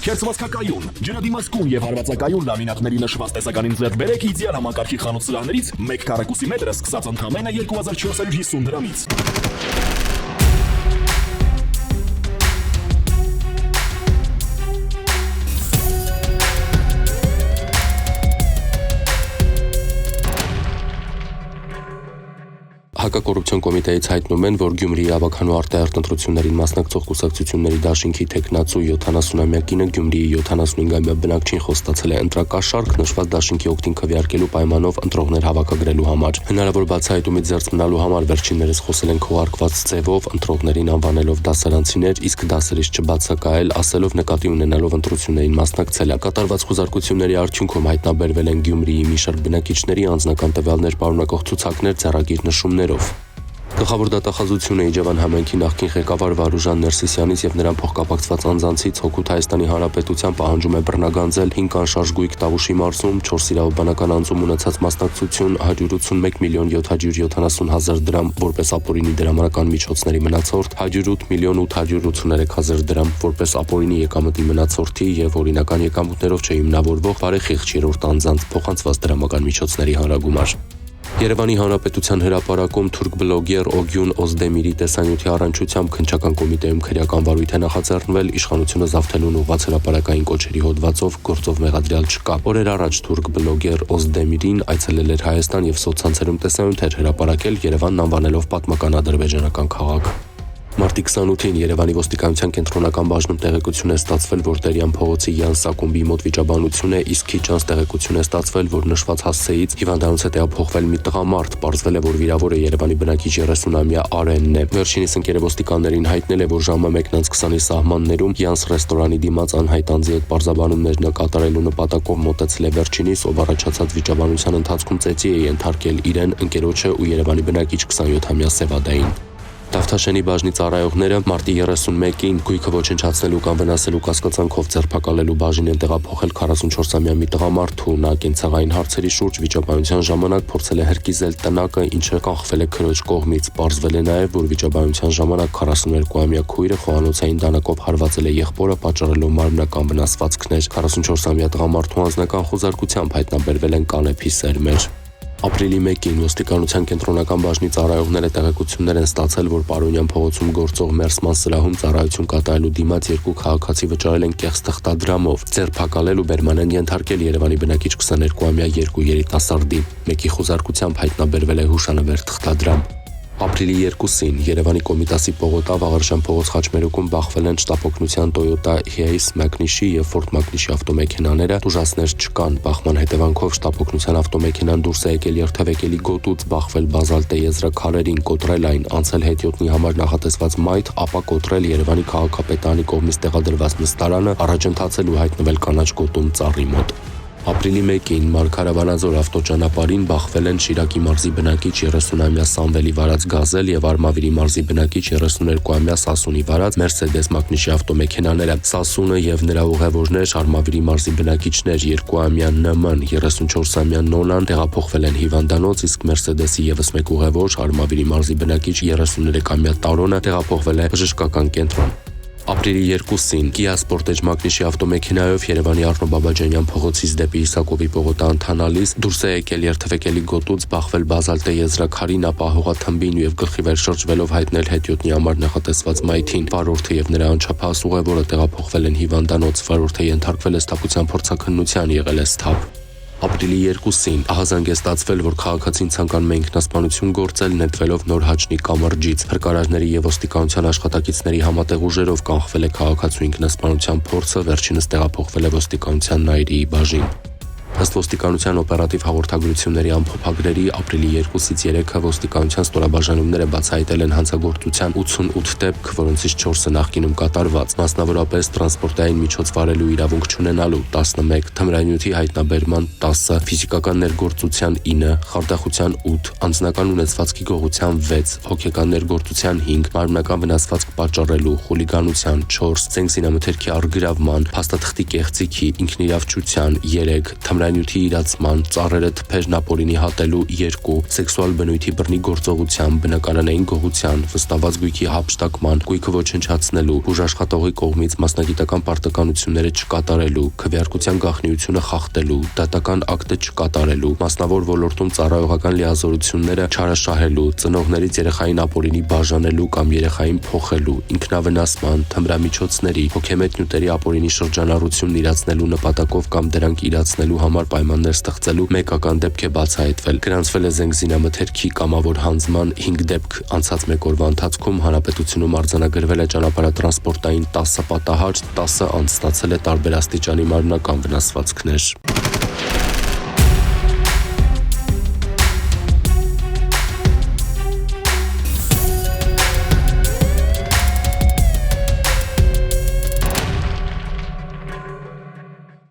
Քերծվածքակայուն, ջրադիմացկուն եւ հարվածակայուն լամինատների նշված տեսականին ձեռք բերեք իդեալ համակարգի խանութ սրահներից 1 քառակուսի մետրը սկսած ընդամենը 2450 դրամից։ Հակակոռուպցիոն կոմիտեից հայտնում են, որ Գյումրիի ավագանու արտահերթ ընտրություններին մասնակցող կուսակցությունների դաշինքի թեկնածու 70-ամյակինը Գյումրիի 75-ամյա բնակչին խոստացել է ընտրակաշառք նշված դաշինքի օգտին քվեարկելու պայմանով ընտրողներ հավաքագրելու համար։ Հնարավոր բացահայտումից զերծ մնալու համար վերջիններս խոսել են քողարկված ձևով ընտրողներին անվանելով դասարանցիներ, իսկ դասերից չբացակայել, ասելով նկատի ունենալով ընտրություններին մասնակցելը։ Կատարված խուզարկությունների արդյունքում հայտնաբերվել են Գյումրիի մի շարք բնակիչների անձնական տվյալներ պարունակող ցուցակներ, ձեռագիր նշումներով։ Գլխավոր դատախազությունը Իջևան համայնքի նախկին ղեկավար Վարուժան Ներսիսյանից եւ նրան փոխկապակցված անձանցից Հօգուտ Հայաստանի Հանրապետության պահանջում է բռնագանձել 5 անշարժ գույք Տավուշի մարզում, 4 իրավաբանական անձում ունեցած մասնակցություն 181,770,000 դրամ որպես ապօրինի դրամական միջոցների մնացորդ, 108,883,000 դրամ որպես ապօրինի եկամտի մնացորդի եւ օրինական եկամուտներով չհիմնավորվող բարեխիղճ երրորդ անձանց փոխանցված դրամական միջոցների հանրագումար։ Երևանի Հանրապետության հրապարակում թուրք բլոգեր Օգյուն Օզդեմիրի տեսանյութի առնչությամբ քննչական կոմիտեում քրեական վարույթ է նախաձեռնվել իշխանությունը զավթելուն ուղղված հրապարակային կոչերի հոդվածով գործով մեղադրյալ չկա։ Օրեր առաջ թուրք բլոգեր Օզդեմիրին այցելել էր Հայաստան եւ սոցցանցերում տեսանյութ էր հրապարակել Երևանն անվանելով պատմական ադրբեջանական քաղաք։ Մարտի 28-ին Երևանի ոստիկանության կենտրոնական բաժնում տեղեկություն է ստացվել, որ Տերյան փողոցի Յան Սակումբի մոտ վիճաբանություն է, իսկ քիչ անց տեղեկություն է ստացվել, որ նշված հասցեից հիվանդանոց է տեղափոխվել մի տղամարդ, պարզվել է, որ վիրավորը Երևանի բնակիչ 30-ամյա Արենն է։ Վերջինիս ընկերը ոստիկաններին հայտնել է, որ ժամը 1:20-ի սահմաններում Յանս ռեստորանի դիմաց անհայտ անձի հետ պարզաբանումներ կատարելու նպատակով մոտեցել է վերջինիս, ով առաջացած վիճաբանության ընթացքում ծեծի է ենթարկել իրեն, ընկերոջը ու Երևանի բնակիչ 27-ամյա Սևադային։ Դավթաշենի բաժնի ծառայողները մարտի 31-ին գույքը ոչնչացնելու կամ վնասելու կասկածանքով ձերբակալելու բաժին են տեղափոխել 44-ամյա մի տղամարդու, նա կենցաղային հարցերի շուրջ վիճաբանության ժամանակ փորձել է հրկիզել տնակը, ինչը կանխվել է քրոջ կողմից։ Պարզվել է նաև, որ վիճաբանության ժամանակ 42-ամյա քույրը խոհանոցային դանակով հարվածել է եղբորը, պատճառելով մարմնական վնասվածքներ։ 44-ամյա տղամարդու անձնական խոզարկությամբ հայտնաբերվել են կանեփի սերմեր։ Ապրիլի 1-ին ոստիկանության կենտրոնական բաժնի ծառայողները տեղեկություններ են ստացել, որ Պարոնյան փողոցում գործող Մերսման սրահում ծառայություն կատարելու դիմաց երկու քաղաքացի վճարել են կեղծ թղթադրամով, ձերբակալել ու բերման են ենթարկել Երևանի բնակիչ 22-ամյա երկու երիտասարդի։ Մեկի խոզարկությամբ հայտնաբերվել է հուշանվեր թղթադրամ։ Ապրիլի 2-ին Երևանի Կոմիտասի պողոտավ Աղարշան փողոց խաչմերուկում բախվել են շտապօգնության Toyota Hiace Magnishi եւ Ford Magnishi ավտոմեքենաները, ուժասներ չկան։ Բախման հետևանքով շտապօգնության ավտոմեքենան դուրս է եկել երթևեկելի գոտուց, բախվել բազալտե եզրաքարերին, կոտրել այն, անցել հետիոտնի համար նախատեսված մայթ, ապա կոտրել Երևանի քաղաքապետարանի կողմից տեղադրված նստարանը, առաջընթացել ու հայտնվել կանաչ գոտում ծառի մոտ։ Ապրիլի 1-ին Մարգարավանաձոր ավտոճանապարհին բախվել են Շիրակի մարզի բնակիչ 30-ամյա Սամվելի վարած Գազել եւ Արմավիրի մարզի բնակիչ 32-ամյա Սասունի վարած Mercedes Magnishi ավտոմեքենաները։ Սասունը եւ նրա ուղևորներ Արմավիրի մարզի բնակիչներ 2-ամյա ՆՄ-ն, 34-ամյա Նոնան տեղափոխվել են հիվանդանոց, իսկ Mercedes-ի եւս մեկ ուղևոր Արմավիրի մարզի բնակիչ 33-ամյա Տարոնը տեղափոխվել է բժշկական կենտրոն։ Ապրիլի 2-ին Kia Sportage Magnishi ավտոմեքենայով Երևանի Առնո Բաբաջանյան փողոցից դեպի Իսակովի պողոտա ընթանալիս դուրս է եկել երթևեկելի գոտուց, բախվել բազալտե եզրաքարին, ապա հողաթմբին եւ գլխի վեր շրջվելով հայտնել հետիոտնի համար նախատեսված մայթին։ Վարորդը եւ նրա անչափահաս ուղևորը տեղափոխվել են հիվանդանոց, վարորդը ենթարկվել է սթափության փորձաքննության, եղել է սթափ։ Ապրիլի 2-ին ահազանգ է ստացվել, որ քաղաքացին ցանկանում է ինքնասպանություն գործել, նետվելով Նոր Հաչնի կամրջից։ Հրկարարների եւ ոստիկանության աշխատակիցների համատեղ ուժերով կանխվել է քաղաքացու ինքնասպանության փորձը, վերջինս տեղափոխվել է ոստիկանության Նայրիի բաժին։ Ըստ ոստիկանության օպերատիվ հաղորդագրությունների ամփոփագրերի ապրիլի 2-ից 3-ը ոստիկանության ստորաբաժանումները բացահայտել են հանցագործության 88 դեպք, որոնցից 4-ը նախկինում կատարված, մասնավորապես տրանսպորտային միջոց վարելու իրավունք չունենալու 11, թմրանյութի հայտնաբերման 10, ֆիզիկական ներգործության 9, խարդախության 8, անձնական ունեցվածքի գողության 6, հոգեկան ներգործության 5, մարմնական վնասվածք պատճառելու, խուլիգանության 4, զենքզինամթերքի առգրավման, փաստաթղթի կեղծիքի, ինքնիրավչության 3, տեսանյութի իրացման, ծառերը թփերն ապօրինի հատելու 2, սեքսուալ բնույթի բռնի գործողության, բնակարանային գողության, վստահված գույքի հափշտակման, գույքը ոչնչացնելու, բուժաշխատողի կողմից մասնագիտական պարտականությունները չկատարելու, քվեարկության գաղտնիությունը խախտելու, դատական ակտը չկատարելու, մասնավոր ոլորտում ծառայողական լիազորությունները չարաշահելու, ծնողներից երեխային ապօրինի բաժանելու կամ երեխային փոխելու, ինքնավնասման, թմրամիջոցների, հոգեմետ նյութերի ապօրինի շրջանառությունն իրացնելու նպատակով կամ դրանք իրացնելու համար պայմաններ ստեղծելու մեկական դեպք է բացահայտվել։ Գրանցվել է զենք զինամթերքի կամավոր հանձնման 5 դեպք, անցած 1 օրվա ընթացքում հանրապետությունում արձանագրվել է ճանապարհատրանսպորտային 10 պատահար, 10 անց ստացել է տարբեր աստիճանի մարմնական վնասվածքներ։